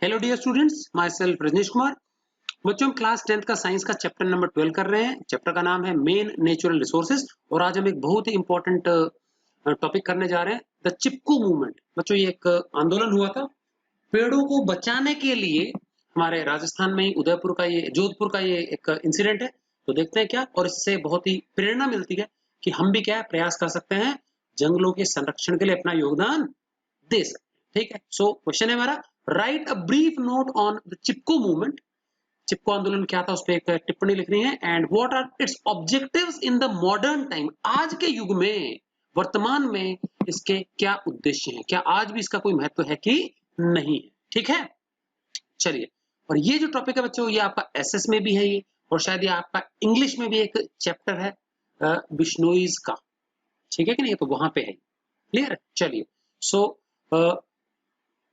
Hello dear students, my self Rajnish Kumar. बच्चों हम class 10th का साइंस का चैप्टर नंबर 12 कर रहे हैं। चैप्टर का नाम है मेन नेचुरल रिसोर्सेज और आज हम एक बहुत ही इंपॉर्टेंट टॉपिक करने जा रहे हैं, द चिपको मूवमेंट। बच्चों ये एक आंदोलन हुआ था पेड़ों को बचाने के लिए हमारे राजस्थान में ही उदयपुर का ये जोधपुर का ये एक इंसिडेंट है। तो देखते हैं क्या, और इससे बहुत ही प्रेरणा मिलती है कि हम भी क्या है प्रयास कर सकते हैं जंगलों के संरक्षण के लिए अपना योगदान दे सकते हैं। ठीक है, सो क्वेश्चन है हमारा, write a brief note on the Chipko movement. Chipko आंदोलन क्या था उस पर एक टिप्पणी लिखनी है। And what are its objectives in the modern time, आज के युग में वर्तमान में इसके क्या उद्देश्य हैं, क्या आज भी इसका कोई महत्व है कि नहीं है। ठीक है, चलिए। और ये जो टॉपिक है बच्चों, ये आपका एसएस में भी है ये, और शायद ये आपका इंग्लिश में भी एक चैप्टर है बिश्नोईज का। ठीक है कि नहीं, तो वहां पे है। क्लियर है, चलिए। सो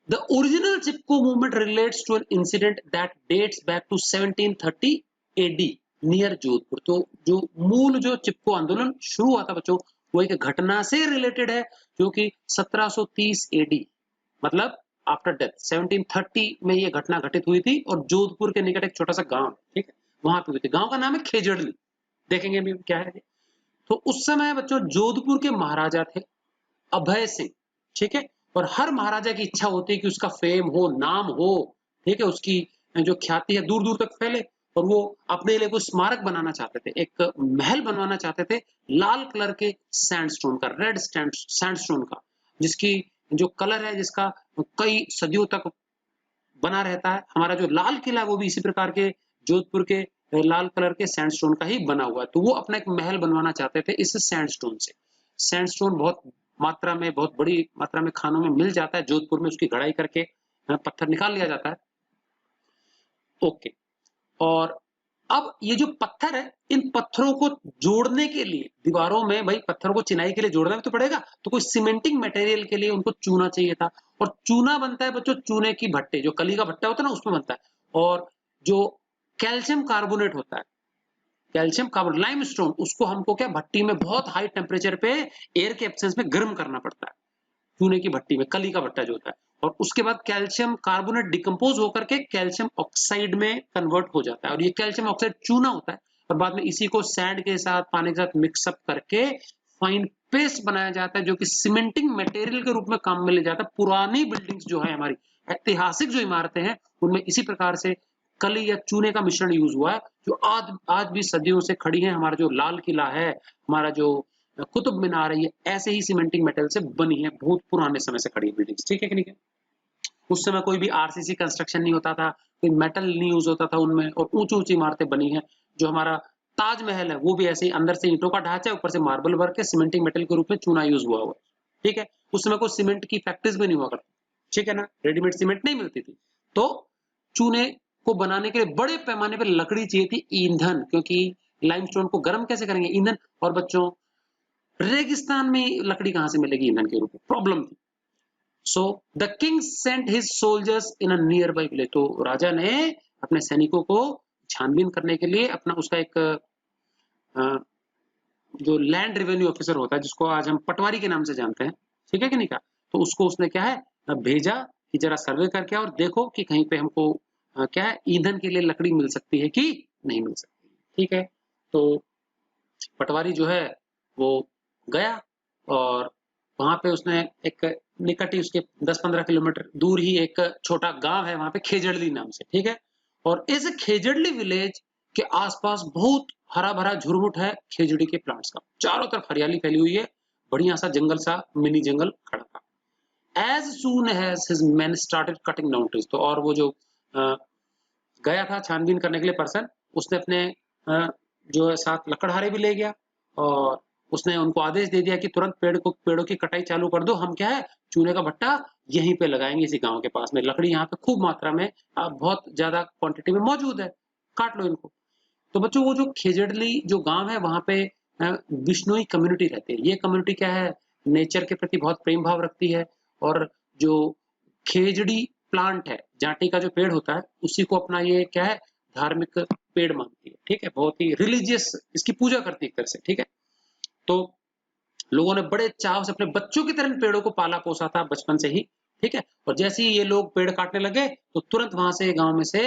the original Chipko movement relates to an incident that dates back to 1730 AD near Jodhpur. तो जो मूल जो चिपको आंदोलन शुरू हुआ था बच्चों, वो एक घटना से रिलेटेड है जो कि 1730 AD मतलब आफ्टर डेथ 1730 में ये घटना घटित हुई थी और जोधपुर के निकट एक छोटा सा गांव, ठीक है, वहां पे हुई थी। गांव का नाम है खेजड़ली। देखेंगे अभी क्या है। तो उस समय बच्चों जोधपुर के महाराजा थे अभय सिंह। ठीक है, और हर महाराजा की इच्छा होती है कि उसका फेम हो, नाम हो, ठीक है, उसकी जो ख्याति है दूर दूर तक फैले। और वो अपने लिए कोई स्मारक बनाना चाहते थे, एक महल बनवाना चाहते थे लाल कलर के सैंडस्टोन का, रेड सैंडस्टोन का, जिसकी जो कलर है जिसका कई सदियों तक बना रहता है। हमारा जो लाल किला है वो भी इसी प्रकार के जोधपुर के लाल कलर के सैंडस्टोन का ही बना हुआ है। तो वो अपना एक महल बनवाना चाहते थे इस सैंडस्टोन से। सैंडस्टोन बहुत मात्रा में, बहुत बड़ी मात्रा में खानों में मिल जाता है जोधपुर में, उसकी घड़ाई करके पत्थर निकाल लिया जाता है। ओके, और अब ये जो पत्थर है, इन पत्थरों को जोड़ने के लिए दीवारों में, भाई पत्थरों को चिनाई के लिए जोड़ना भी तो पड़ेगा, तो कोई सीमेंटिंग मटेरियल के लिए उनको चूना चाहिए था। और चूना बनता है बच्चों चूने की भट्टे, जो कली का भट्टा होता है ना उसमें बनता है। और जो कैल्शियम कार्बोनेट होता है, कैल्शियम कार्बोनेट लाइमस्टोन, उसको हमको क्या भट्टी में बहुत हाई टेम्परेचर पे एयर के एब्सेंस में गर्म करना पड़ता है, चूने की भट्टी में, कली का भट्टा जो होता है। और उसके बाद कैल्शियम कार्बोनेट डिकम्पोज होकर के कैल्शियम ऑक्साइड में कन्वर्ट हो जाता है, और ये कैल्शियम ऑक्साइड चूना होता है। और बाद में इसी को सैंड के साथ, पानी के साथ मिक्सअप करके फाइन पेस्ट बनाया जाता है, जो कि सीमेंटिंग मटेरियल के रूप में काम में ले जाता है। पुरानी बिल्डिंग्स जो है हमारी, ऐतिहासिक जो इमारतें हैं, उनमें इसी प्रकार से कली या चूने का मिश्रण यूज हुआ है, जो आज आज भी सदियों से खड़ी है। हमारा जो लाल किला है, हमारा जो कुतुब मीनार है, ये ऐसे ही सीमेंटिंग मेटल से बनी है, बहुत पुराने समय से खड़ी बिल्डिंग्स। ठीक है कि नहीं है? उस समय कोई भी आरसीसी कंस्ट्रक्शन नहीं होता था, कोई मेटल नहीं यूज होता था उनमें, और ऊंची ऊंची इमारतें बनी हैं। जो हमारा ताजमहल है वो भी ऐसे ही, अंदर से ईंटों का ढांचा है, ऊपर से मार्बल वर्क के सीमेंटिंग मेटल के रूप में चूना यूज हुआ है। ठीक है, उस समय कोई सीमेंट की फैक्ट्रीज भी नहीं हुआ करती, ठीक है ना, रेडीमेड सीमेंट नहीं मिलती थी। तो चूने को बनाने के लिए बड़े पैमाने पर लकड़ी चाहिए थी, ईंधन, क्योंकि लाइमस्टोन को गर्म कैसे करेंगे, ईंधन। और बच्चों रेगिस्तान में लकड़ी कहां से मिलेगी ईंधन के रूप में, प्रॉब्लम थी। So the king sent his soldiers in a near by village. तो राजा ने अपने सैनिकों को छानबीन करने के लिए अपना उसका एक जो लैंड रेवेन्यू ऑफिसर होता है, जिसको आज हम पटवारी के नाम से जानते हैं, ठीक है कि नहीं, का तो उसको उसने क्या है भेजा कि जरा सर्वे करके और देखो कि कहीं पे हमको क्या है ईंधन के लिए लकड़ी मिल सकती है कि नहीं मिल सकती। ठीक है, तो पटवारी जो है वो गया, और वहां पे उसने एक निकट ही उसके 10-15 किलोमीटर दूर ही एक छोटा गांव है, वहां पे खेजड़ली नाम से। ठीक है, और इस खेजड़ली विलेज के आसपास बहुत हरा भरा झुरमुट है खेजड़ी के प्लांट्स का, चारों तरफ हरियाली फैली हुई है, बढ़िया सा जंगल सा मिनी जंगल खड़ा था। As soon as his man started cutting down trees, तो और वो जो गया था छानबीन करने के लिए पर्सन, उसने अपने जो है साथ लकड़हारे भी ले गया, और उसने उनको आदेश दे दिया कि तुरंत पेड़ों की कटाई चालू कर दो, हम क्या है चूने का भट्टा यहीं पे लगाएंगे, इसी गांव के पास में। लकड़ी यहाँ पे खूब मात्रा में, बहुत ज्यादा क्वांटिटी में मौजूद है, काट लो इनको। तो बच्चों वो जो खेजड़ली जो गांव है, वहां पे बिश्नोई कम्युनिटी रहती है। ये कम्युनिटी क्या है, नेचर के प्रति बहुत प्रेम भाव रखती है, और जो खेजड़ी प्लांट है, जाटी का जो पेड़ होता है, उसी को अपना ये क्या है धार्मिक पेड़ मानती है। ठीक है, बहुत ही रिलीजियस इसकी पूजा करती है एक तरह से। ठीक है, तो लोगों ने बड़े चाव से अपने बच्चों की तरह इन पेड़ों को पाला पोसा था बचपन से ही, ठीक है। और जैसे ही ये लोग पेड़ काटने लगे तो तुरंत वहां से गांव में से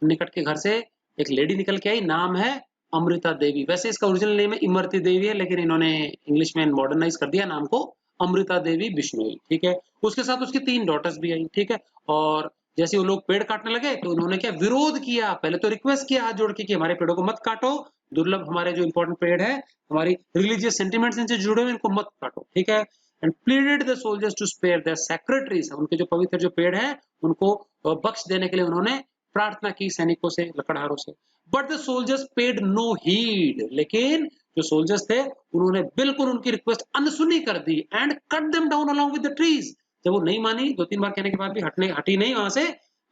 निकट के घर से एक लेडी निकल के आई, नाम है अमृता देवी। वैसे इसका ओरिजिनल नेम है इमरती देवी है, लेकिन इन्होंने इंग्लिश में मॉडर्नाइज कर दिया नाम को अमृता देवी बिश्नोई, ठीक है। उसके साथ उसकी 3 डॉटर्स भी आई, ठीक है। और जैसे वो लोग पेड़ काटने लगे तो उन्होंने क्या विरोध किया, पहले तो रिक्वेस्ट किया हाथ जोड़ के कि हमारे पेड़ों को मत काटो, दुर्लभ हमारे जो इंपॉर्टेंट पेड़ है, हमारी रिलीजियस सेंटिमेंट्स इनसे जुड़े हुए, इनको मत काटो, ठीक है। And pleaded the soldiers to spare their sacred trees, उनके जो पवित्र जो पेड़ है उनको बख्श देने के लिए उन्होंने प्रार्थना की सैनिकों से, लकड़हारों से। But the soldiers paid no heed, लेकिन जो सोल्जर्स थे उन्होंने बिल्कुल उनकी रिक्वेस्ट अनसुनी कर दी and cut them down along with the trees. जब वो नहीं मानी, 2-3 बार कहने के बाद भी हटी नहीं वहां से,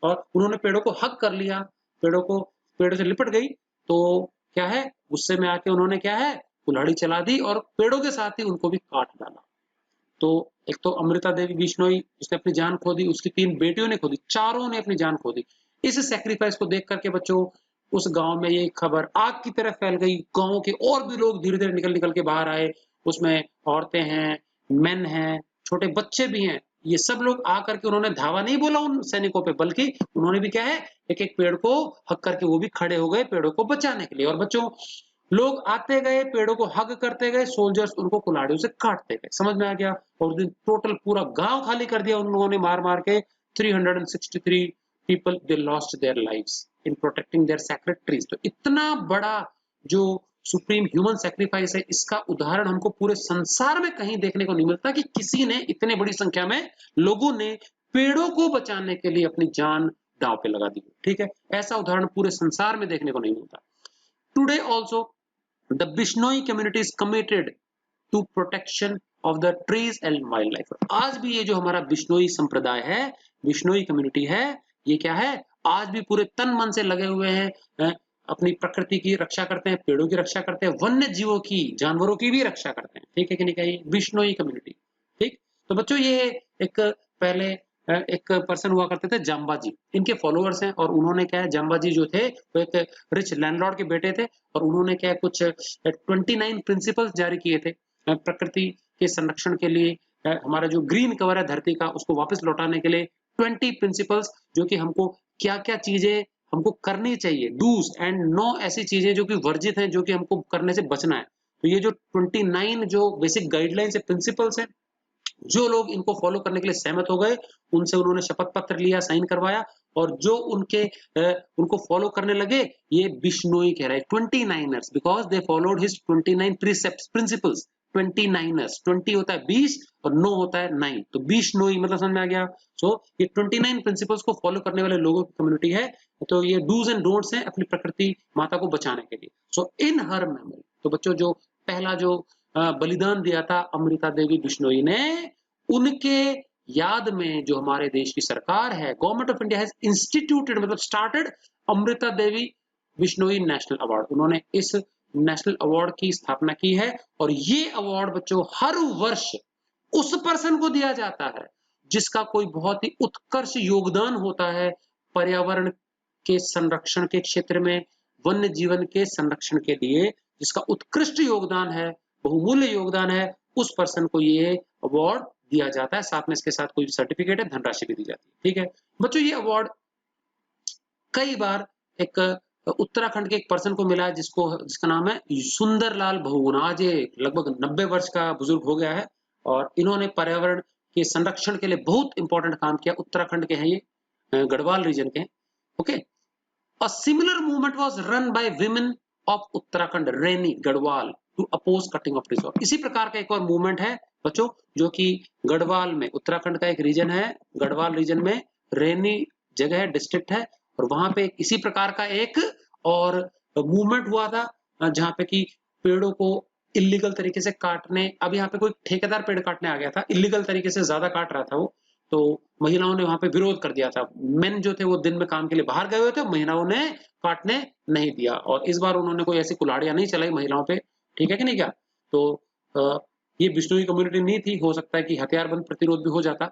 और उन्होंने पेड़ों को हक कर लिया, पेड़ों से लिपट गई, तो क्या है, गुस्से में आके उन्होंने क्या है, कुल्हाड़ी चला दी और पेड़ों के साथ ही उनको भी काट डाला। तो एक तो अमृता देवी बिश्नोई जिसने अपनी जान खो दी, उसकी 3 बेटियों ने खो दी, चारों ने अपनी जान खो दी। इस सैक्रिफाइस को देख करके बच्चों उस गांव में ये खबर आग की तरह फैल गई। गांव के और भी लोग धीरे धीरे निकल निकल के बाहर आए, उसमें औरतें हैं, मेन हैं, छोटे बच्चे भी हैं। ये सब लोग आकर के उन्होंने धावा नहीं बोला उन सैनिकों पे, बल्कि उन्होंने भी क्या है, एक एक पेड़ को हक करके वो भी खड़े हो गए पेड़ों को बचाने के लिए। और बच्चों लोग आते गए, पेड़ों को हग करते गए, सोल्जर्स उनको कुल्हाड़ियों से काटते गए, समझ में आ गया। और दिन टोटल पूरा गांव खाली कर दिया उन लोगों ने मार मार के। 363 people they lost their lives in protecting there sacred trees. तो इतना बड़ा जो सुप्रीम ह्यूमन सैक्रिफाइस है, इसका उदाहरण हमको पूरे संसार में कहीं देखने को नहीं मिलता कि किसी ने इतने बड़ी संख्या में लोगों ने पेड़ों को बचाने के लिए अपनी जान दांव पे लगा दी, ठीक है। ऐसा उदाहरण पूरे संसार में देखने को नहीं मिलता। Today also the Bishnoi community is committed to protection of the trees and wildlife। आज भी ये जो हमारा बिश्नोई संप्रदाय है, बिश्नोई कम्युनिटी है, ये क्या है, आज भी पूरे तन मन से लगे हुए हैं, अपनी प्रकृति की रक्षा करते हैं, पेड़ों की रक्षा करते हैं, वन्य जीवों की, जानवरों की भी रक्षा करते हैं, ठीक है कि नहीं कहिए, बिश्नोई कम्युनिटी, ठीक। तो बच्चों ये एक पहले एक पर्सन हुआ करते थे जाम्बाजी, इनके फॉलोअर्स हैं। और उन्होंने क्या है, जाम्बाजी जो थे वो एक रिच लैंडलॉर्ड के बेटे थे, और उन्होंने क्या है कुछ 29 प्रिंसिपल्स जारी किए थे प्रकृति के संरक्षण के लिए। हमारा जो ग्रीन कवर है धरती का, उसको वापस लौटाने के लिए 20 प्रिंसिपल्स, जो कि हमको क्या क्या चीजें हमको करनी चाहिए, डूज एंड नो, ऐसी चीजें जो कि वर्जित हैं, जो कि हमको करने से बचना है। तो ये जो 29 जो बेसिक गाइडलाइंस है, प्रिंसिपल्स है, जो लोग इनको फॉलो करने के लिए सहमत हो गए, उनसे उन्होंने शपथ पत्र लिया, साइन करवाया, और जो उनको फॉलो करने लगे, ये बिश्नोई कह रहे हैं 29ers, because they followed his 29 precepts, principles. 29ers, 20 होता है 20 और 9 होता है 9, तो बिश्नोई मतलब समझ में आ गया। सो ये 29 प्रिंसिपल्स को फॉलो करने वाले लोगों की कम्युनिटी है। तो ये डूज एंड डोंट्स हैं अपनी प्रकृति माता को बचाने के लिए। सो इन हर मेमोरी, तो बच्चों जो पहला जो बलिदान दिया था अमृता देवी बिश्नोई ने, उनके याद में जो हमारे देश की सरकार है, government of India has instituted, मतलब started Amrita Devi Bishnoi national award. उन्होंने इस नेशनल अवार्ड की स्थापना की है, और ये अवार्ड बच्चों हर वर्ष उस पर्सन को दिया जाता है जिसका कोई बहुत ही उत्कर्ष योगदान होता है पर्यावरण के संरक्षण के क्षेत्र में, वन्य जीवन के संरक्षण के लिए, जिसका उत्कृष्ट योगदान है, बहुमूल्य योगदान है, उस पर्सन को ये अवार्ड दिया जाता है। साथ में इसके साथ कोई सर्टिफिकेट है, धनराशि भी दी जाती है, ठीक है बच्चों। ये अवार्ड कई बार एक उत्तराखंड के एक पर्सन को मिला है, जिसका नाम है सुंदरलाल बहुगुणा। आज ये लगभग 90 वर्ष का बुजुर्ग हो गया है, और इन्होंने पर्यावरण के संरक्षण के लिए बहुत इंपॉर्टेंट काम किया। उत्तराखंड के हैं ये, गढ़वाल रीजन के हैं, okay. A similar movement was run by women of Uttarakhand, rainy, Garhwal, to oppose cutting of trees। इसी प्रकार का एक और मूवमेंट है बच्चों, जो कि गढ़वाल में, उत्तराखंड का एक रीजन है, गढ़वाल रीजन में रेनी जगह है, डिस्ट्रिक्ट है, और वहां पे इसी प्रकार का एक और मूवमेंट हुआ था, जहां पे कि पेड़ों को इलीगल तरीके से काटने, अब यहाँ पे कोई ठेकेदार पेड़ काटने आ गया था, इलीगल तरीके से ज्यादा काट रहा था वो, तो महिलाओं ने वहां पे विरोध कर दिया था। मेन जो थे वो दिन में काम के लिए बाहर गए हुए थे, महिलाओं ने काटने नहीं दिया, और इस बार उन्होंने कोई ऐसी कुल्हाड़ियां नहीं चलाई महिलाओं पे, ठीक है कि नहीं क्या। तो ये बिश्नोई कम्युनिटी नहीं थी, हो सकता है कि हथियारबंद प्रतिरोध भी हो जाता।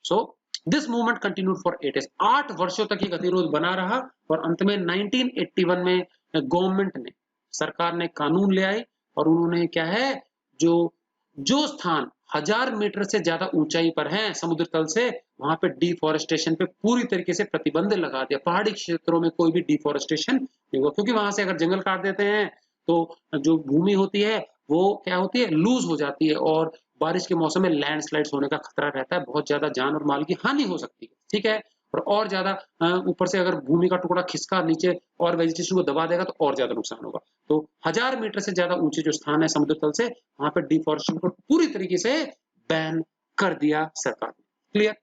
So this movement continued for 8 years, 8 वर्षों तक ये गतिरोध बना रहा, और अंत में 1981 में गवर्नमेंट ने, सरकार ने कानून ले आई, और उन्होंने क्या है, जो जो स्थान 1000 मीटर से ज्यादा ऊंचाई पर है समुद्र तल से, वहां पे डिफोरेस्टेशन पे पूरी तरीके से प्रतिबंध लगा दिया। पहाड़ी क्षेत्रों में कोई भी डिफोरेस्टेशन नहीं हुआ, क्योंकि वहां से अगर जंगल काट देते हैं तो जो भूमि होती है वो क्या होती है, लूज हो जाती है, और बारिश के मौसम में लैंडस्लाइड्स होने का खतरा रहता है, बहुत ज्यादा जान और माल की हानि हो सकती है। ठीक है, और ज्यादा ऊपर से अगर भूमि का टुकड़ा खिसका नीचे और वेजिटेशन को दबा देगा तो और ज्यादा नुकसान होगा। तो 1000 मीटर से ज्यादा ऊंचे जो स्थान है समुद्र तल से, वहां पर डिफॉरेस्टेशन को पूरी तरीके से बैन कर दिया सरकार ने। Clear?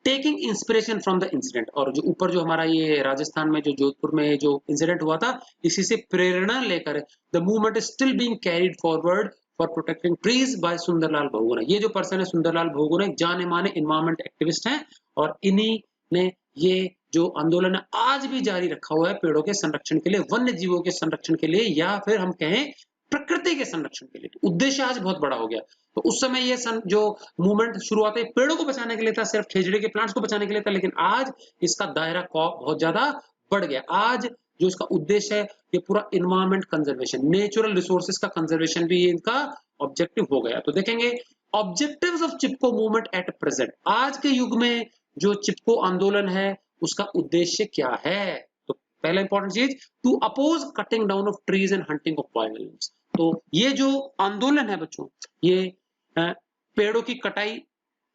Taking inspiration from the incident, और जो ऊपर जो हमारा ये राजस्थान में जो जोधपुर में जो इंसिडेंट हुआ था, इसी से प्रेरणा लेकर the movement is still being carried forward for protecting trees by Sundarlal Bahuguna. ये जो पर्सन है सुंदरलाल बहुगुणा, जाने माने इन्वायरमेंट एक्टिविस्ट हैं, और इन्हीं ने ये जो आंदोलन है आज भी जारी रखा हुआ है पेड़ों के संरक्षण के लिए, वन्य जीवों के संरक्षण के लिए, या फिर हम कहें प्रकृति के संरक्षण के लिए। तो उद्देश्य आज बहुत बड़ा हो गया। तो उस समय ये जो मूवमेंट शुरू हुआ था पेड़ों को बचाने के लिए था, सिर्फ खेजड़े के प्लांट्स को बचाने के लिए था, लेकिन आज इसका दायरा बहुत ज्यादा बढ़ गया। आज जो इसका उद्देश्य है ये पूरा इन्वायरमेंट कंजर्वेशन, नेचुरल रिसोर्सेज का कंजर्वेशन भी इनका ऑब्जेक्टिव हो गया। तो देखेंगे objectives of Chipko movement at present, आज के युग में जो चिपको आंदोलन है उसका उद्देश्य क्या है। तो पहला इंपॉर्टेंट चीज, to oppose cutting down of trees and hunting of wild animals. तो ये जो आंदोलन है बच्चों, ये पेड़ों की कटाई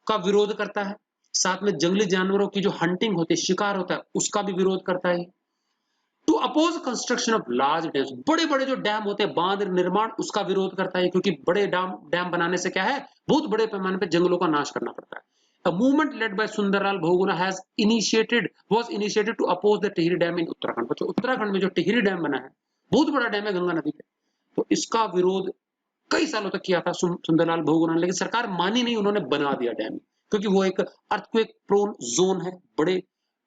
का विरोध करता है, साथ में जंगली जानवरों की जो हंटिंग होती है, शिकार होता है, उसका भी विरोध करता है। To oppose construction of large dams, बड़े बड़े जो डैम होते हैं, बांध निर्माण, उसका विरोध करता है, क्योंकि बड़े डैम बनाने से क्या है, बहुत बड़े पैमाने पर जंगलों का नाश करना पड़ता है। A movement led by Sundarlal Bahuguna was initiated to oppose the Tehri dam in Uttarakhand. बच्चों उत्तराखंड में जो टिहरी डैम बना है, बहुत बड़ा डैम है गंगा नदी पे, तो इसका विरोध कई सालों तक किया था सुंदरलाल बहुगुणा ने, लेकिन सरकार मानी नहीं, उन्होंने बना दिया डैम, क्योंकि वो एक अर्थक्वेक प्रोन जोन है, बड़े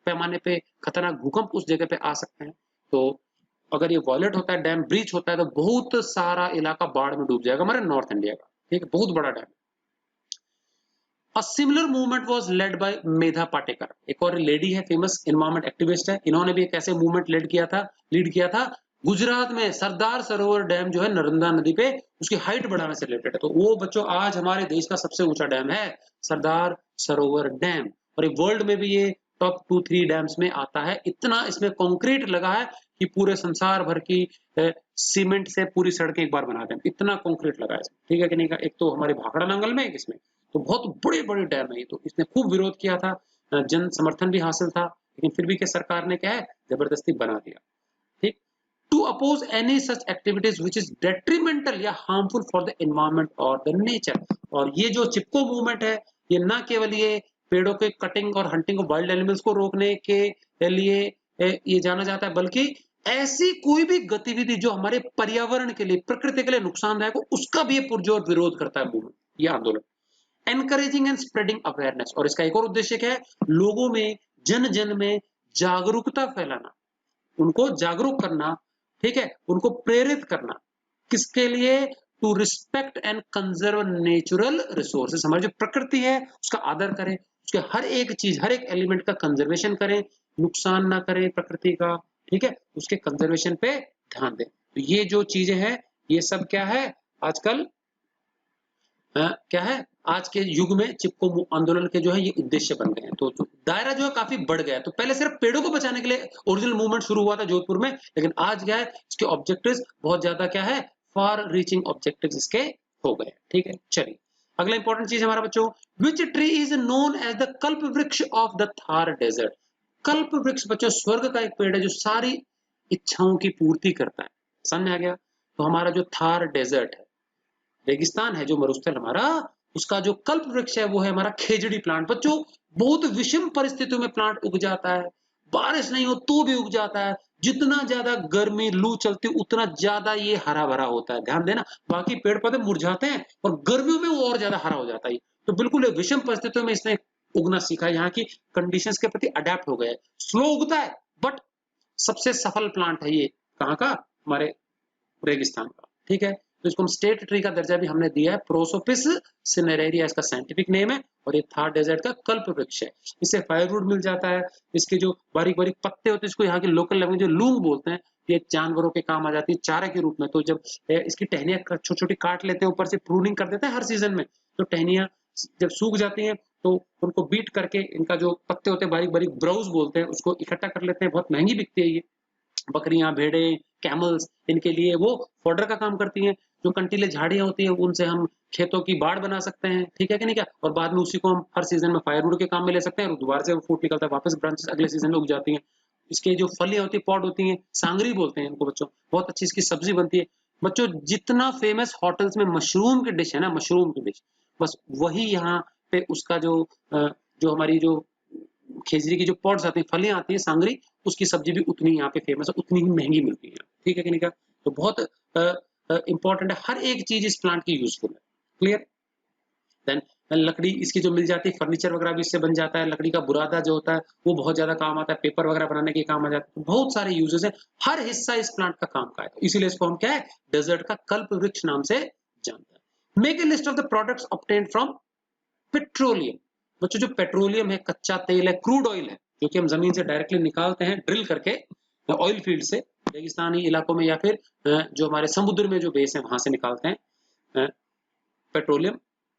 पैमाने पे खतरनाक भूकंप उस जगह पे आ सकते हैं। तो अगर ये वायलेट होता है, डैम ब्रीच होता है, तो बहुत सारा इलाका बाढ़ में डूब जाएगा हमारे नॉर्थ इंडिया का। ठीक है, बहुत बड़ा dam. A similar movement was led by मेधा पाटेकर, एक और लेडी है, फेमस एनवायरमेंट एक्टिविस्ट है, इन्होंने भी एक ऐसे मूवमेंट लीड किया था गुजरात में। सरदार सरोवर डैम जो है नर्मदा नदी पे, उसकी हाइट बढ़ाने से रिलेटेड है। तो वो बच्चों आज हमारे देश का सबसे ऊंचा डैम है सरदार सरोवर डैम, और ये वर्ल्ड में भी ये टॉप 2-3 डैम्स में आता है। इतना इसमें कंक्रीट लगा है कि पूरे संसार भर की सीमेंट से पूरी सड़कें एक बार बना दें, इतना कंक्रीट लगा है। ठीक है कि नहीं? एक तो हमारे भाखड़ा नंगल में, इसमें तो बहुत बड़े बड़े डैम है ये। तो इसने खूब विरोध किया था, जन समर्थन भी हासिल था, लेकिन फिर भी क्या सरकार ने क्या है, जबरदस्ती बना दिया। ठीक, to oppose any such activities which is detrimental या हार्मफुल फॉर द एनवायरमेंट और द नेचर। और ये जो चिपको मूवमेंट है, ये न केवल ये पेड़ों के कटिंग और हंटिंग ऑफ वाइल्ड एनिमल्स को रोकने के लिए ये जाना जाता है, बल्कि ऐसी कोई भी गतिविधि जो हमारे पर्यावरण के लिए, प्रकृति के लिए नुकसानदायक हो, उसका भी ये पुरजोर विरोध करता है मूवमेंट, ये आंदोलन। एनकरेजिंग एंड स्प्रेडिंग अवेयरनेस, और इसका एक और उद्देश्य क्या है, लोगों में, जन जन में जागरूकता फैलाना, उनको जागरूक करना। ठीक है, उनको प्रेरित करना, किसके लिए? To respect and conserve natural resources, हमारी जो प्रकृति है उसका आदर करें, उसके हर एक चीज, हर एक एलिमेंट का कंजर्वेशन करें, नुकसान ना करें प्रकृति का। ठीक है, उसके कंजर्वेशन पे ध्यान दें। तो ये जो चीजें हैं, ये सब क्या है आजकल, क्या है, आज के युग में चिपको आंदोलन के जो है ये उद्देश्य बन गए हैं। तो दायरा जो है काफी बढ़ गया है। तो पहले सिर्फ पेड़ों को बचाने के लिए ओरिजिनल मूवमेंट शुरू हुआ था जोधपुर में, लेकिन आज क्या है, इसके ऑब्जेक्टिव्स बहुत ज्यादा क्या है, फार रीचिंग ऑब्जेक्टिव्स इसके हो गए। ठीक है, चलिए अगला इंपॉर्टेंट चीज हमारा बच्चों, which tree is known as the kalpa vriksha of the Thar desert. कल्प वृक्ष बच्चों स्वर्ग का एक पेड़ है जो सारी इच्छाओं की पूर्ति करता है। समझ आ गया? तो हमारा जो थार डेजर्ट है, रेगिस्तान है, जो मरुस्थल हमारा, उसका जो कल्प वृक्ष है वो है हमारा खेजड़ी प्लांट। बच्चों बहुत विषम परिस्थितियों में प्लांट उग जाता है, बारिश नहीं हो तो भी उग जाता है, जितना ज्यादा गर्मी लू चलती उतना ज्यादा ये हरा भरा होता है। ध्यान देना, बाकी पेड़ पौधे मुरझाते हैं और गर्मियों में वो और ज्यादा हरा हो जाता है। तो बिल्कुल विषम परिस्थितियों में इसने उगना सीखा, यहाँ की कंडीशंस के प्रति अडेप्ट हो गए। स्लो उगता है बट सबसे सफल प्लांट है ये, कहाँ का, हमारे रेगिस्तान का। ठीक है, तो इसको हम स्टेट ट्री का दर्जा भी हमने दिया है, प्रोसोपिस सिनेरेरिया इसका साइंटिफिक नेम है, और ये थार डेजर्ट का कल्प वृक्ष है। इससे फायरवुड मिल जाता है, इसके जो बारीक बारीक पत्ते होते हैं इसको यहाँ के लोकल लैंग्वेज में लूंग बोलते हैं, ये जानवरों के काम आ जाती है चारे के रूप में। तो जब इसकी टहनियाँ छोटी-छोटी काट लेते हैं, ऊपर से प्रूनिंग कर देते हैं हर सीजन में, तो टहनियाँ जब सूख जाती हैं तो उनको बीट करके इनका जो पत्ते होते हैं बारीक-बारीक ब्राउज़ बोलते हैं, उसको इकट्ठा कर लेते हैं। बहुत महँगी बिकती है ये। बकरियाँ, भेड़ें, कैमल्स इनके लिए वो फॉडर का काम करती हैं। जो कंटीले झाड़ियाँ होती हैं उनसे हम खेतों की बाड़ बना सकते हैं, ठीक है कि नहीं क्या? और बाद में उसी को हम हर सीज़न में फायरवुड के काम में ले सकते हैं और दोबारा से वो फूट निकलता है, वापस ब्रांचेस अगले सीज़न में उग जाती हैं। इसके जो फलियाँ होती हैं, पॉड होती हैं, सांगरी बोलते हैं इनको बच्चों, बहुत अच्छी इसकी सब्ज़ी बनती है। बच्चों जितना फ़ेमस होटल्स में मशरूम की डिश है ना, मशरूम की डिश, बस वही यहाँ पे उसका जो हमारी जो खेजड़ी की जो पॉड्स आती हैं, फलियाँ आती हैं, सांगरी, उसकी सब्ज़ी भी उतनी यहाँ पे फ़ेमस है, उतनी ही महँगी मिलती है। ठीक है कि नहीं क्या? तो बहुत इम्पोर्टेंट है, हर एक चीज़ इस प्लांट की यूज़फुल है। क्लियर? देन लकड़ी इसकी जो मिल जाती है, फर्नीचर वगैरह भी इससे बन जाता है। लकड़ी का बुरादा जो होता है, वो बहुत ज़्यादा काम आता है, पेपर वगैरह बनाने के काम आ जाता है। बहुत सारे यूजेस हैं, हर हिस्सा इस प्लांट का काम का है। तो इसीलिए इसको हम क्या है, डेजर्ट का कल्प वृक्ष नाम से जानते हैं। Make a list of the products obtained from petroleum. बच्चों जो पेट्रोलियम है, कच्चा तेल है, क्रूड ऑयल है, जो कि हम जमीन से डायरेक्टली निकालते हैं ड्रिल करके ऑयल फील्ड से, रेगिस्तानी इलाकों में या फिर जो हमारे समुद्र में जो बेस है वहां से निकालते हैं पेट्रोलियम।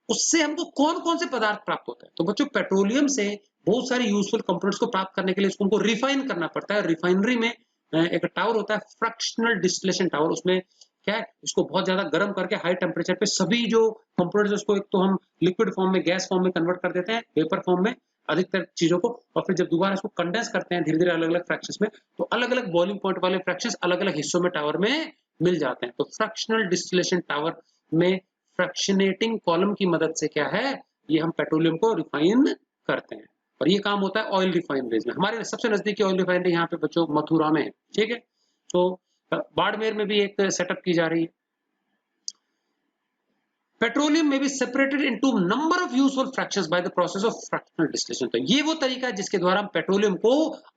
उससे हमको कौन-कौन से पदार्थ प्राप्त होते हैं? तो बच्चों पेट्रोलियम से बहुत सारे यूजफुल कंपोनेंट्स को प्राप्त करने के लिए उसको हमको रिफाइन करना पड़ता है। रिफाइनरी में एक टावर होता है फ्रैक्शनल डिस्टिलेशन टावर, उसमें क्या है, इसको बहुत ज्यादा गर्म करके हाई टेम्परेचर पे सभी जो कंपोनेंट्स उसको एक तो हम लिक्विड फॉर्म में, गैस फॉर्म में कन्वर्ट कर देते हैं, वेपर फॉर्म में अधिकतर चीजों को, और फिर जब दोबारा इसको कंडेंस करते हैं धीरे-धीरे अलग-अलग फ्रैक्शंस में, तो अलग-अलग बॉइलिंग पॉइंट वाले फ्रैक्शंस अलग-अलग हिस्सों में टावर में मिल जाते हैं। तो फ्रैक्शनल डिस्टिलेशन टावर में फ्रैक्शनेटिंग कॉलम की मदद से क्या है, ये हम पेट्रोलियम को रिफाइन करते हैं। और ये काम होता है ऑयल रिफाइनरीज में। हमारे सबसे नजदीकी ऑयल रिफाइनरी यहाँ पे बच्चों मथुरा में है, ठीक है। तो बाड़मेर में भी एक सेटअप की जा रही है। पेट्रोलियम में be separated into number of useful fractions by the process of fractional distillation. तो ये वो तरीका है जिसके द्वारा हम पेट्रोलियम को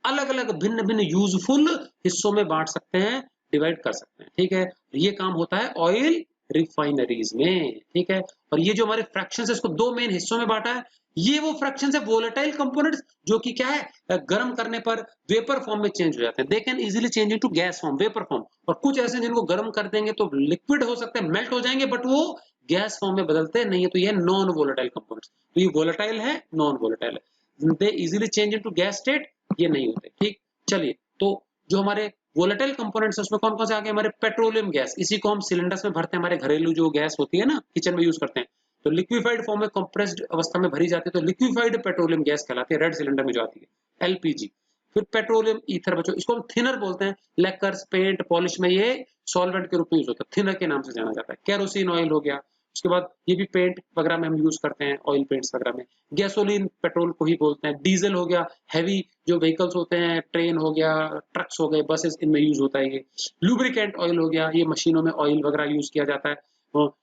अलग-अलग भिन्न-भिन्न यूजफुल हिस्सों में बांट सकते हैं, डिवाइड कर सकते हैं, ठीक है। ये काम होता है ऑयल रिफाइनरीज में, ठीक है। और ये जो हमारे फ्रैक्शंस है इसको दो मेन हिस्सों में बांटा है। ये वो फ्रैक्शंस है वोलेटाइल कंपोनेंट्स जो कि क्या है, गर्म करने पर वेपर फॉर्म में चेंज हो जाते हैं। They can easily change into gas form, vapour form. और कुछ ऐसे जिनको गर्म कर देंगे तो लिक्विड हो सकते हैं, मेल्ट हो जाएंगे, बट वो गैस फॉर्म में बदलते नहीं है। तो ये नॉन वोलेटाइल कंपोनेंट्स। तो ये वोलेटाइल है, नॉन वोलेटाइल है। They easily change into gas state, ये नहीं होते, ठीक। चलिए, तो जो हमारे वोलेटाइल कंपोनेंट्स उसमें कौन कौन से आ गए, हमारे पेट्रोलियम गैस, इसी को हम सिलेंडर्स में भरते हैं, हमारे घरेलू जो गैस होती है ना, किचन में यूज करते हैं। तो लिक्विफाइड फॉर्म में कंप्रेस्ड अवस्था में भरी जाती है, तो लिक्विफाइड पेट्रोलियम गैस कहलाती है, रेड सिलेंडर में जो आती है, एलपीजी। फिर पेट्रोलियम ईथर बच्चों, इसको हम थिनर बोलते हैं। लेकर्स, पेंट, पॉलिश में ये सॉल्वेंट के रूप में यूज होता है, थिनर के नाम से जाना जाता है। केरोसिन ऑयल हो गया, उसके बाद ये भी पेंट वगैरह में हम यूज करते हैं, ऑयल पेंट्स वगैरह में। गैसोलीन पेट्रोल को ही बोलते हैं। डीजल हो गया, हैवी जो व्हीकल्स होते हैं, ट्रेन हो गया, ट्रक्स हो गए, बसेस, इनमें यूज होता है ये। लुब्रिकेंट ऑयल हो गया, ये मशीनों में ऑयल वगैरह यूज किया जाता है,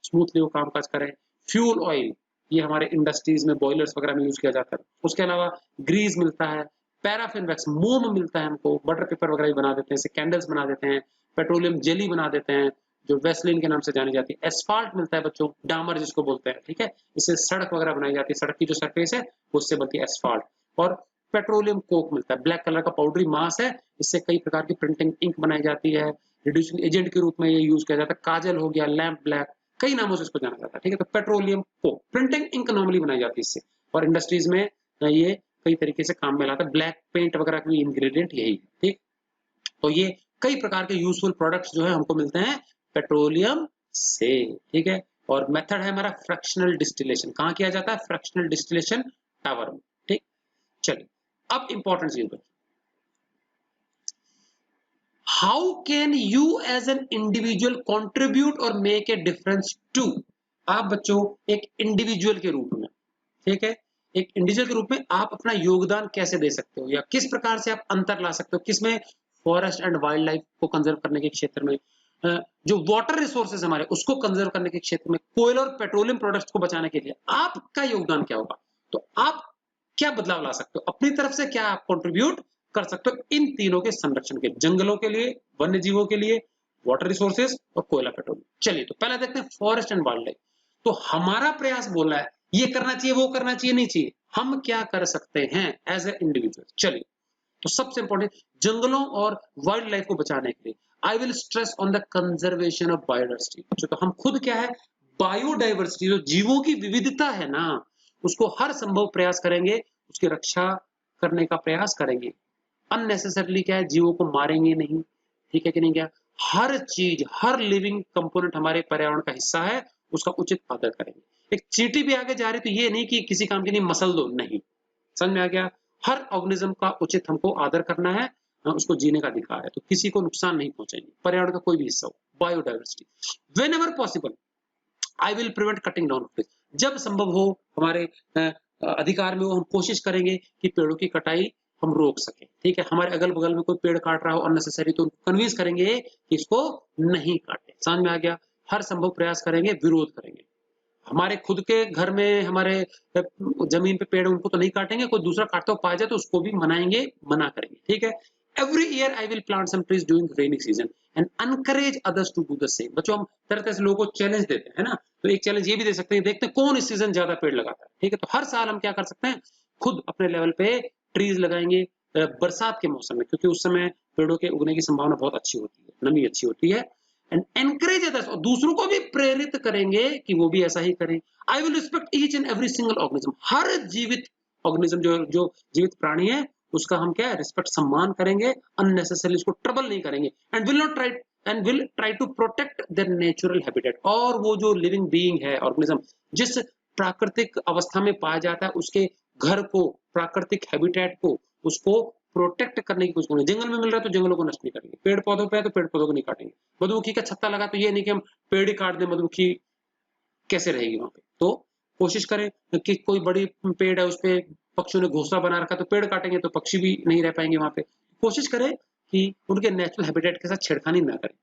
स्मूथली वो काम काज करें। फ्यूल ऑयल, ये हमारे इंडस्ट्रीज में बॉयलर्स वगैरह में यूज किया जाता है। उसके अलावा ग्रीस मिलता है, पैराफिन वैक्स, मोम मिलता है हमको, बटर पेपर वगैरह बना देते हैं, इससे कैंडल्स बना देते हैं, पेट्रोलियम जेली बना देते हैं जो वैसलीन के नाम से जानी जाती है। एस्फाल्ट मिलता है बच्चों, डामर जिसको बोलते हैं, ठीक है। इससे सड़क वगैरह बनाई जाती है, सड़क की जो सरफेस है उससे बनती है एस्फाल्ट। और पेट्रोलियम कोक मिलता है, ब्लैक कलर का पाउडरी मास है, इससे कई प्रकार की प्रिंटिंग इंक बनाई जाती है, रिड्यूसिंग एजेंट के रूप में ये यूज किया जाता है। काजल हो गया, लैंप ब्लैक, कई नामों से इसको जाना जाता है, ठीक है। तो petroleum coke, printing ink normally बनाई जाती है इससे, और इंडस्ट्रीज में ये कई तरीके से काम में लाता है। ब्लैक पेंट वगैरह की इंग्रेडिएंट यही है, ठीक। तो ये कई प्रकार के यूजफुल प्रोडक्ट्स जो है हमको मिलते हैं पेट्रोलियम से, ठीक है। और मेथड है हमारा फ्रैक्शनल डिस्टिलेशन। कहां किया जाता है, फ्रैक्शनल डिस्टिलेशन टावर में, ठीक। चलिए, अब इंपॉर्टेंट चीज, how can you as an individual contribute और मेक ए डिफरेंस टू। आप बच्चों एक इंडिविजुअल के रूप में, ठीक है, एक इंडिविजुअल के रूप में आप अपना योगदान कैसे दे सकते हो, या किस प्रकार से आप अंतर ला सकते हो, किसमें, फॉरेस्ट एंड वाइल्ड लाइफ को कंजर्व करने के क्षेत्र में, जो वाटर रिसोर्सेज हमारे उसको कंजर्व करने के क्षेत्र में, कोयला और पेट्रोलियम प्रोडक्ट्स को बचाने के लिए आपका योगदान क्या होगा। तो आप क्या बदलाव ला सकते हो अपनी तरफ से, क्या आप कंट्रीब्यूट कर सकते हो इन तीनों के संरक्षण के, जंगलों के लिए, वन्य जीवों के लिए, वाटर रिसोर्सेज और कोयला पेट्रोलियम। चलिए, तो पहले देखते हैं फॉरेस्ट एंड वाइल्ड लाइफ। तो हमारा प्रयास बोल रहा है ये करना चाहिए, वो करना चाहिए, नहीं चाहिए, हम क्या कर सकते हैं एज ए इंडिविजुअल। चलिए, तो सबसे इंपॉर्टेंट, जंगलों और वाइल्ड लाइफ को बचाने के लिए I will stress on the conservation of biodiversity. तो हम खुद क्या है, बायोडाइवर्सिटी जो जीवों की विविधता है ना, उसको हर संभव प्रयास करेंगे, उसकी रक्षा करने का प्रयास करेंगे। अननेसेसरली क्या है, जीवों को मारेंगे नहीं, ठीक है कि नहीं। क्या हर चीज, हर लिविंग कंपोनेंट हमारे पर्यावरण का हिस्सा है, उसका उचित आदर करेंगे। एक चींटी भी आगे जा रही तो ये नहीं कि किसी काम की नहीं मसल दो, नहीं। समझ में आ गया। हर ऑर्गेनिज्म का उचित हमको आदर करना है, उसको जीने का अधिकार है, तो किसी को नुकसान नहीं पहुंचाएंगे, पर्यावरण का कोई भी हिस्सा हो। Biodiversity, when ever possible I will prevent cutting down trees. जब संभव हो, हमारे अधिकार में हो, हम कोशिश करेंगे कि पेड़ों की कटाई हम रोक सकें, ठीक है। हमारे अगल बगल में कोई पेड़ काट रहा हो अननेसेसरी, तो उनको कन्विंस करेंगे कि इसको नहीं काटे। समझ में आ गया। हर संभव प्रयास करेंगे, विरोध करेंगे। हमारे खुद के घर में हमारे जमीन पे पेड़, उनको तो नहीं काटेंगे, कोई दूसरा काटता हुआ पाया जाए तो उसको भी मनाएंगे, मना करेंगे, ठीक है। Every year I will plant some trees during rainy season and encourage others to do the same. बच्चों, हम तरह तरह से लोगों को चैलेंज देते हैं ना, तो एक चैलेंज ये भी दे सकते हैं, देखते हैं कौन इस सीजन ज्यादा पेड़ लगाता है, ठीक है। तो हर साल हम क्या कर सकते हैं, खुद अपने लेवल पे ट्रीज लगाएंगे बरसात के मौसम में, क्योंकि उस समय पेड़ों के उगने की संभावना बहुत अच्छी होती है, नमी अच्छी होती है। एंड एनकरेज अदर्स, और दूसरों को भी प्रेरित करेंगे कि वो भी ऐसा ही करें। I will respect each and every single organism. हर जीवित ऑर्गेनिज्म, जो जो जीवित प्राणी है, उसका हम क्या है, रिस्पेक्ट, सम्मान करेंगे। अननेसेसरली उसको ट्रबल नहीं करेंगे। And will try to protect their natural habitat. और वो जो लिविंग बीइंग है, ऑर्गेनिज्म, जिस प्राकृतिक अवस्था में पाया जाता है, उसके घर को, प्राकृतिक हैबिटेट को, उसको प्रोटेक्ट करने की कोशिश करेंगे। जंगल में मिल रहा है तो जंगलों को नष्ट नहीं करेंगे, पेड़ पौधों पे है तो पेड़ पौधों को नहीं काटेंगे। मधुमक्खी का छत्ता लगा तो ये नहीं कि हम पेड़ ही काट दें, मधुमक्खी कैसे रहेगी वहां पे। तो कोशिश करें कि कोई बड़ी पेड़ है, उस पे पक्षियों ने घोंसला बना रखा, तो पेड़ काटेंगे तो पक्षी भी नहीं रह पाएंगे वहां पे। कोशिश करें कि उनके नेचुरल हैबिटेट के साथ छेड़खानी ना करें।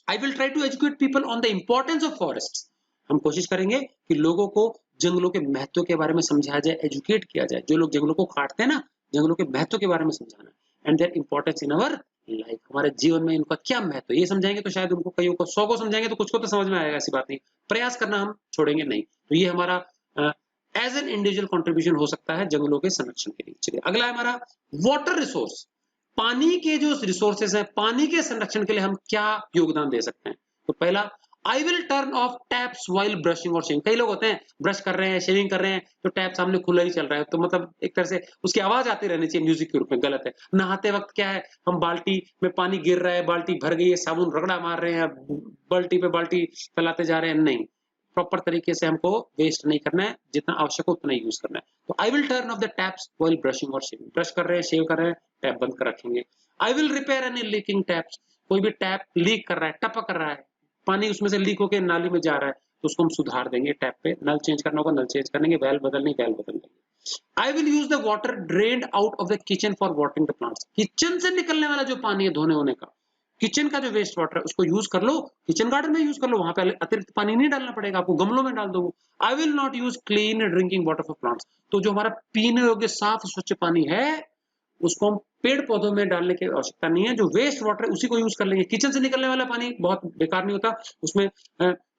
I will try to educate people on the importance of forest. हम कोशिश करेंगे कि लोगों को जंगलों के महत्व के बारे में समझाया जाए, एजुकेट किया जाए। जो लोग जंगलों को काटते हैं ना, जंगलों के महत्व के बारे में समझाना, and their importance in our life, हमारे जीवन में इनका क्या महत्व है, ये समझाएंगे तो शायद उनको, कईयों को, 100 को समझाएंगे तो कुछ को तो समझ में आएगा, ऐसी बात नहीं। प्रयास करना हम छोड़ेंगे नहीं। तो ये हमारा एज एन इंडिविजुअल कंट्रीब्यूशन हो सकता है जंगलों के संरक्षण के लिए। चलिए, अगला है हमारा वाटर रिसोर्स। पानी के जो रिसोर्सेज हैं, पानी के संरक्षण के लिए हम क्या योगदान दे सकते हैं। तो पहला, I will turn off taps while brushing और शेविंग। कई लोग होते हैं ब्रश कर रहे हैं, शेविंग कर रहे हैं, तो टैप सामने खुला ही चल रहा है, तो मतलब एक तरह से उसकी आवाज आती रहनी चाहिए म्यूजिक के रूप में, गलत है। नहाते वक्त क्या है, हम बाल्टी में पानी गिर रहा है, बाल्टी भर गई है, साबुन रगड़ा मार रहे हैं, बाल्टी पे बाल्टी फैलाते जा रहे हैं, नहीं। प्रॉपर तरीके से हमको वेस्ट नहीं करना है, जितना आवश्यक हो उतना ही यूज करना है। तो I will turn off the taps while brushing और शेविंग। ब्रश कर रहे हैं, शेव कर रहे हैं, टैप बंद कर रखेंगे। I will repair any leaking taps. कोई भी टैप लीक कर रहा है, टपक कर रहा है, पानी उसमें से लीक होकर नाली में जा रहा है, तो उसको हम सुधार देंगे। टैप पे नल चेंज करना होगा, नल चेंज करेंगे, वैल बदलनी, वैल बदल देंगे। आई will use the water drained out of the kitchen for watering the plants. Kitchen से निकलने वाला जो पानी है धोने होने का, किचन का जो वेस्ट वाटर है, उसको यूज कर लो, किचन गार्डन में यूज कर लो, वहां पे अतिरिक्त पानी नहीं डालना पड़ेगा आपको, गमलों में डाल दो। I will not use clean drinking water for plants. तो जो हमारा पीने योग्य साफ स्वच्छ पानी है, उसको हम पेड़ पौधों में डालने की आवश्यकता नहीं है। जो वेस्ट वाटर है उसी को यूज कर लेंगे। किचन से निकलने वाला पानी बहुत बेकार नहीं होता, उसमें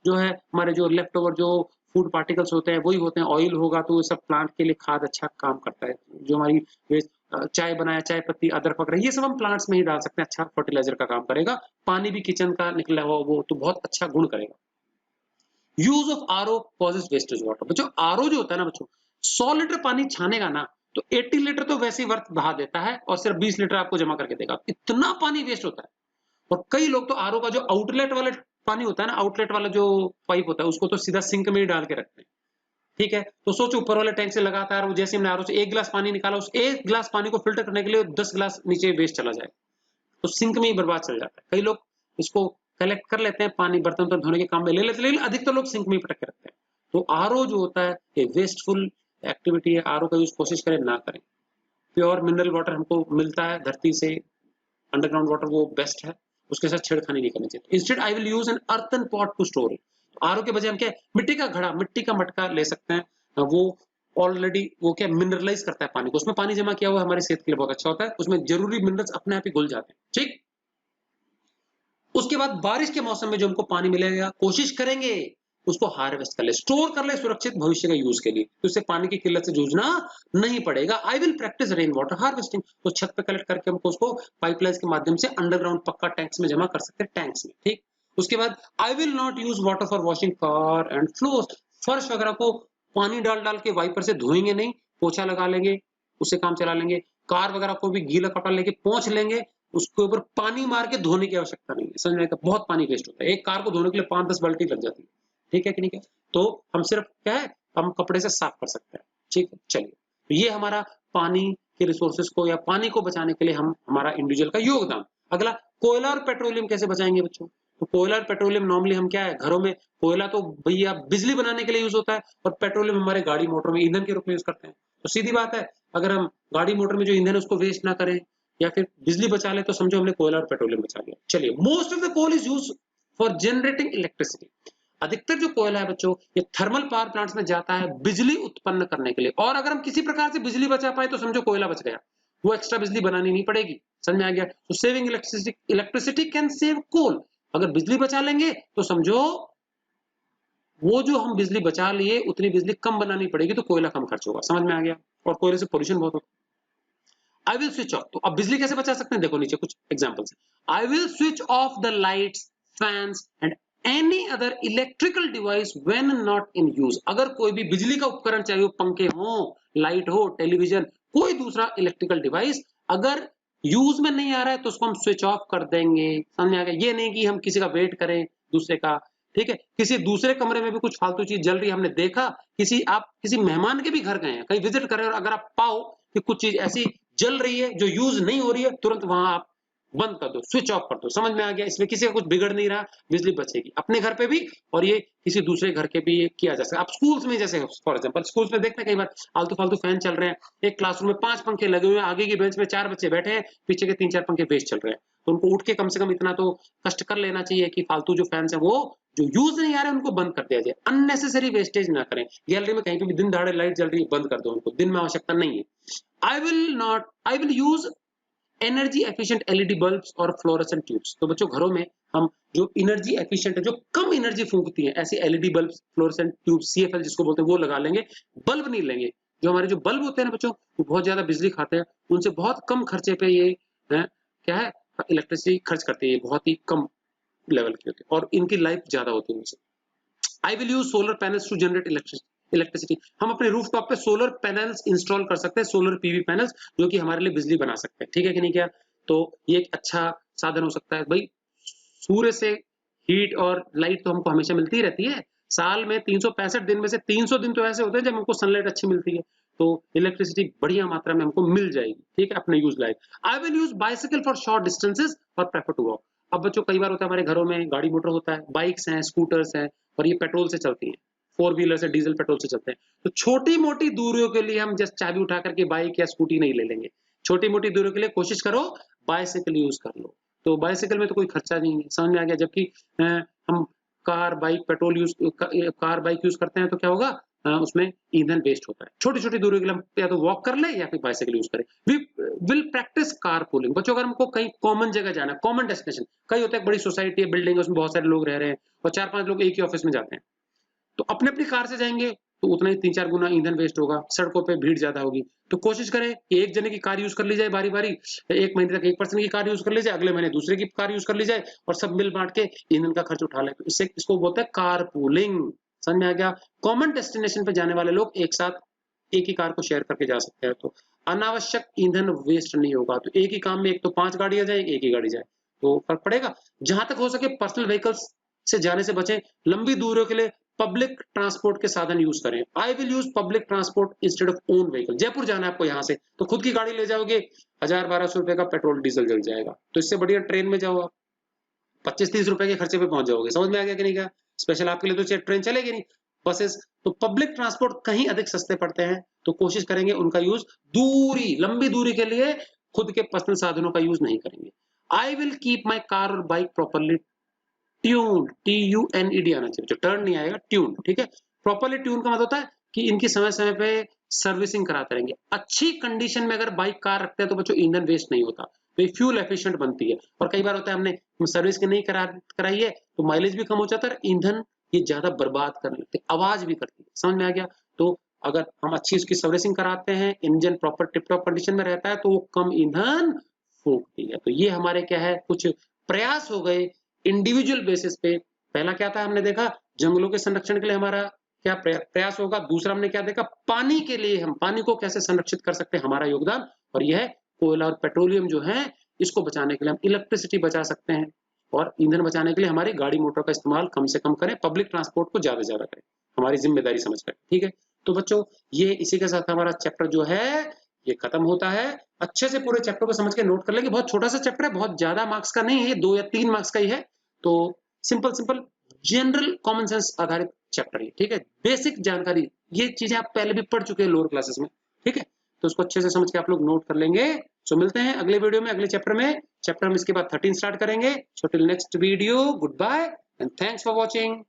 जो है हमारे जो लेफ्ट ओवर जो फूड पार्टिकल्स होते हैं वही होते हैं। ऑयल होगा तो सब प्लांट के लिए खाद अच्छा काम करता है। जो हमारी वेस्ट, चाय बनाया, चाय पत्ती, अदरक वगैरह, ये सब हम प्लांट्स में ही डाल सकते हैं, अच्छा फर्टिलाइजर का काम करेगा। पानी भी किचन का निकला हुआ वो तो बहुत अच्छा गुण करेगा। Use of RO causes wastage water. बच्चों, आरओ जो होता है ना बच्चों, 100 लीटर पानी छानेगा ना, तो 80 लीटर तो वैसे ही वर्थ बहा देता है और सिर्फ 20 लीटर आपको जमा करके देगा। इतना पानी वेस्ट होता है। और कई लोग तो आरओ का जो आउटलेट वाला पानी होता है ना, आउटलेट वाला जो पाइप होता है, उसको तो सीधा सिंक में ही डाल के रखते हैं, ठीक है। तो सोचो, ऊपर वाले टैंक से लगातार वो, जैसे हमने आरओ से 1 गिलास पानी निकाला, उस 1 गिलास पानी को फिल्टर करने के लिए 10 गिलास नीचे वेस्ट चला जाए, तो सिंक में ही बर्बाद चल जाता है। कई लोग इसको कलेक्ट कर लेते हैं, पानी बर्तन तो धोने के काम में ले लेते हैं, लेकिन अधिकतर लोग सिंक में ही पटक के रखते हैं। तो आरओ जो होता है ये वेस्टफुल एक्टिविटी है। आरओ का यूज कोशिश करें ना करें। प्योर मिनरल वाटर हमको मिलता है धरती से, अंडरग्राउंड वाटर वो बेस्ट है, उसके साथ छेड़खानी नहीं करनी चाहिए। Instead I will use an earthen pot to store it. RO के बजाय हम क्या, मिट्टी का घड़ा, मिट्टी का मटका ले सकते हैं। वो ऑलरेडी वो क्या मिनरलाइज करता है पानी को, उसमें पानी जमा किया हुआ हमारी सेहत के लिए बहुत अच्छा होता है, उसमें जरूरी मिनरल्स अपने आप ही घुल जाते हैं, ठीक। उसके बाद बारिश के मौसम में जो हमको पानी मिलेगा, कोशिश करेंगे उसको हार्वेस्ट कर ले, स्टोर कर ले सुरक्षित भविष्य के यूज के लिए, तो इससे पानी की किल्लत से जूझना नहीं पड़ेगा। I will practice rain water harvesting, तो छत पे कलेक्ट करके हमको उसको पाइपलाइन के माध्यम से अंडरग्राउंड पक्का टैंक्स में जमा कर सकते हैं, टैंक्स में, ठीक। उसके बाद I will not use water for washing car and floors, फर्श वगैरह को पानी डाल डाल के वाइपर से धोएंगे नहीं, पोछा लगा लेंगे, उससे काम चला लेंगे। कार वगैरह को भी गीला कपड़ा लेके पोंछ लेंगे, उसके ऊपर पानी मार के धोने की आवश्यकता नहीं है। समझ में आएगा? बहुत पानी वेस्ट होता है, एक कार को धोने के लिए 5-10 बाल्टी लग जाती है, ठीक है कि नहीं है? तो हम सिर्फ क्या है, हम कपड़े से साफ कर सकते हैं, ठीक है। चलिए, तो ये हमारा पानी के रिसोर्सेज को या पानी को बचाने के लिए हम हमारा इंडिविजुअल का योगदान। अगला, कोयला और पेट्रोलियम कैसे बचाएंगे बच्चों? तो कोयला और पेट्रोलियम नॉर्मली हम क्या है, घरों में कोयला तो भैया बिजली बनाने के लिए यूज होता है, और पेट्रोलियम हमारे गाड़ी मोटर में ईंधन के रूप में यूज करते हैं। तो सीधी बात है, अगर हम गाड़ी मोटर में जो ईंधन है उसको वेस्ट ना करें या फिर बिजली बचा ले, तो समझो हमने कोयला और पेट्रोलियम बचा लिया। चलिए, most of the coal is use for generating electricity, अधिकतर जो कोयला है बच्चों, ये थर्मल पावर प्लांट्स में जाता है बिजली उत्पन्न करने के लिए, और अगर हम किसी प्रकार से बिजली बचा पाए तो समझो कोयला बच गया, वो एक्स्ट्रा बिजली बनानी नहीं पड़ेगी। समझ में आ गया? तो सेविंग इलेक्ट्रिसिटी कैन सेव कोल, अगर बिजली बचा लेंगे तो समझो वो जो हम बिजली बचा लिए उतनी बिजली कम बनानी पड़ेगी, तो कोयला कम खर्च होगा। समझ में आ गया? और कोयले से पोल्यूशन बहुत होता है। आई विल स्विच ऑफ, तो अब बिजली कैसे बचा सकते हैं, देखो नीचे कुछ एग्जांपल्स है। I will switch off the lights, fans and any other electrical device when not in use, अगर कोई भी बिजली का उपकरण, चाहे वो पंखे हो, लाइट हो, टेलीविजन, कोई दूसरा इलेक्ट्रिकल डिवाइस अगर यूज में नहीं आ रहा है तो उसको हम स्विच ऑफ कर देंगे। समझ आ गया? ये नहीं कि हम किसी का वेट करें दूसरे का, ठीक है। किसी दूसरे कमरे में भी कुछ फालतू चीज जल रही है, हमने देखा, आप किसी मेहमान के भी घर गए हैं, कहीं विजिट कर रहे हैं, और अगर आप पाओ कि कुछ चीज ऐसी जल रही है जो यूज नहीं हो रही है, तुरंत वहां आप बंद कर दो, स्विच ऑफ कर दो। समझ में आ गया? इसमें किसी का कुछ बिगड़ नहीं रहा, बिजली बचेगी अपने घर पे भी, और ये किसी दूसरे घर के भी ये किया जा सकता है। आप स्कूल्स में, जैसे फॉर एग्जांपल स्कूल्स में देखते हैं कई बार आलतू फालतू फैन चल रहे हैं, एक क्लासरूम में 5 पंखे लगे हुए हैं, आगे की बेंच में 4 बच्चे बैठे हैं, पीछे के 3-4 पंखे वेस्ट चल रहे हैं, तो उनको उठ के कम से कम इतना तो कष्ट कर लेना चाहिए कि फालतू जो फैंस है वो जो यूज नहीं आ रहे उनको बंद कर दिया जाए, अननेसेसरी वेस्टेज ना करें। गैलरी में कहीं पे भी दिन दहाड़े लाइट जल रही है, बंद कर दो उनको, दिन में आवश्यकता नहीं है। आई will use energy efficient LED bulbs और फ्लोरेसेंट ट्यूब्स, तो बच्चों घरों में हम जो एनर्जी एफिशिएंट है, जो कम एनर्जी फूंकती है, ऐसी LED bulb, fluorescent tube, CFL जिसको बोलते हैं, वो लगा लेंगे, बल्ब नहीं लेंगे। जो हमारे जो बल्ब होते हैं ना बच्चों, वो बहुत ज्यादा बिजली खाते हैं, उनसे बहुत कम खर्चे पे ये क्या है, इलेक्ट्रिसिटी खर्च करते हैं, बहुत ही कम लेवल की होती है, और इनकी लाइफ ज्यादा होती है उनसे। I will use solar panels to generate electricity, हम अपने रूफटॉप पे सोलर पैनल्स इंस्टॉल कर सकते हैं, सोलर पीवी पैनल्स, जो कि हमारे लिए बिजली बना सकते हैं, ठीक है कि नहीं? क्या तो ये एक अच्छा साधन हो सकता है भाई। सूर्य से हीट और लाइट तो हमको हमेशा मिलती ही रहती है, साल में 365 दिन में से 300 दिन तो ऐसे होते हैं जब हमको सनलाइट अच्छी मिलती है, तो इलेक्ट्रिसिटी बढ़िया मात्रा में हमको मिल जाएगी, ठीक है, अपने use like. I will use bicycle for short distances और प्रेफर टू वॉक, अब बच्चों कई बार होता है हमारे घरों में गाड़ी मोटर होता है, बाइक्स हैं, स्कूटर्स हैं, और ये पेट्रोल से चलती हैं, 4 व्हीलर से, डीजल पेट्रोल से चलते हैं, तो छोटी मोटी दूरियों के लिए हम जस्ट चाबी उठा करके बाइक या स्कूटी नहीं ले लेंगे, छोटी मोटी दूरियों के लिए कोशिश करो बाइसिकल यूज कर लो, तो बाइसिकल में तो कोई खर्चा नहीं है। समझ में आ गया? जबकि हम car bike petrol use car bike use करते हैं तो क्या होगा, उसमें ईंधन वेस्ट होता है। छोटी छोटी दूरी के लिए हम या तो वॉक कर ले या फिर बाइसिकल यूज करें। We will practice car pooling, बच्चों अगर हमको कहीं कॉमन जगह जाना है, कॉमन डेस्टिनेशन, कई होता है बड़ी सोसाइटी है, बिल्डिंग है, उसमें बहुत सारे लोग रह रहे हैं और 4-5 लोग एक ही ऑफिस में जाते हैं, तो अपने अपनी कार से जाएंगे तो उतना ही 3-4 गुना ईंधन वेस्ट होगा, सड़कों पे भीड़ ज्यादा होगी, तो कोशिश करें कि एक जने की कार यूज कर ली जाए बारी बारी, एक महीने तक एक पर्सन की कार यूज कर ली जाए, अगले महीने दूसरे की कार यूज कर ली जाए, और सब मिल बांट के ईंधन का खर्च उठा ले, तो इससे इसको बोलते हैं कार पूलिंग। समझ में आ गया? कॉमन डेस्टिनेशन पे जाने वाले लोग एक साथ एक ही कार को शेयर करके जा सकते हैं, तो अनावश्यक ईंधन वेस्ट नहीं होगा, तो एक ही काम में एक तो 5 गाड़ियां जाए, एक ही गाड़ी जाए, तो फर्क पड़ेगा। जहां तक हो सके पर्सनल व्हीकल्स से जाने से बचें, लंबी दूरियों के लिए पब्लिक ट्रांसपोर्ट के साधन यूज करें। I will use public transport instead of own vehicle, Jaipur जाना है आपको यहाँ से, तो खुद की गाड़ी ले जाओगे, 1000-1200 रुपए का पेट्रोल डीजल जल जाएगा, तो इससे बढ़िया ट्रेन में जाओ आप, 25-30 रुपए के खर्चे पे पहुंच जाओगे। समझ में आ गया कि नहीं? क्या स्पेशल आपके लिए तो ट्रेन चलेगी नहीं, बसेस, तो पब्लिक ट्रांसपोर्ट कहीं अधिक सस्ते पड़ते हैं, तो कोशिश करेंगे उनका यूज दूरी, लंबी दूरी के लिए खुद के पर्सनल साधनों का यूज नहीं करेंगे। I will keep my car और बाइक प्रॉपरली ट्यून्ड, TUNED आना चाहिए, जो टर्न नहीं आएगा, ट्यून्ड, ठीक है। प्रॉपरली ट्यून का मतलब होता है कि इनकी समय समय पे सर्विसिंग कराते रहेंगे। अच्छी कंडीशन में अगर बाइक कार रखते हैं तो बच्चों ईंधन वेस्ट नहीं होता, तो ये फ्यूल एफिशिएंट बनती है, और कई बार होता है हमने सर्विस नहीं कराई है तो माइलेज भी कम हो जाता है, ईंधन ये ज्यादा बर्बाद करने लगते, आवाज भी करती है। समझ में आ गया? तो अगर हम अच्छी उसकी सर्विसिंग कराते हैं, engine proper tip top condition में रहता है, तो वो कम ईंधन फूकती है। तो ये हमारे क्या है, कुछ प्रयास हो गए इंडिविजुअल बेसिस पे। पहला क्या था, हमने देखा जंगलों के संरक्षण के लिए हमारा क्या प्रयास होगा। दूसरा हमने क्या देखा, पानी के लिए हम पानी को कैसे संरक्षित कर सकते हैं, हमारा योगदान। और यह कोयला और पेट्रोलियम जो है, इसको बचाने के लिए हम इलेक्ट्रिसिटी बचा सकते हैं, और ईंधन बचाने के लिए हमारी गाड़ी मोटर का इस्तेमाल कम से कम करें, पब्लिक ट्रांसपोर्ट को ज्यादा से ज्यादा करें, हमारी जिम्मेदारी समझकर। ठीक है, तो बच्चों ये इसी के साथ हमारा चैप्टर जो है ये खत्म होता है। अच्छे से पूरे चैप्टर को समझ के नोट कर लेंगे। बहुत छोटा सा चैप्टर है, बहुत ज्यादा मार्क्स का नहीं है, 2 या 3 मार्क्स का ही है। तो simple simple general common sense आधारित चैप्टर है। ठीक है, बेसिक जानकारी, ये चीजें आप पहले भी पढ़ चुके हैं लोअर क्लासेस में। ठीक है, तो उसको अच्छे से समझ के आप लोग नोट कर लेंगे। सो मिलते हैं अगले वीडियो में, अगले चैप्टर में। चैप्टर हम इसके बाद 13 स्टार्ट करेंगे। So till next video, good bye and thanks for watching.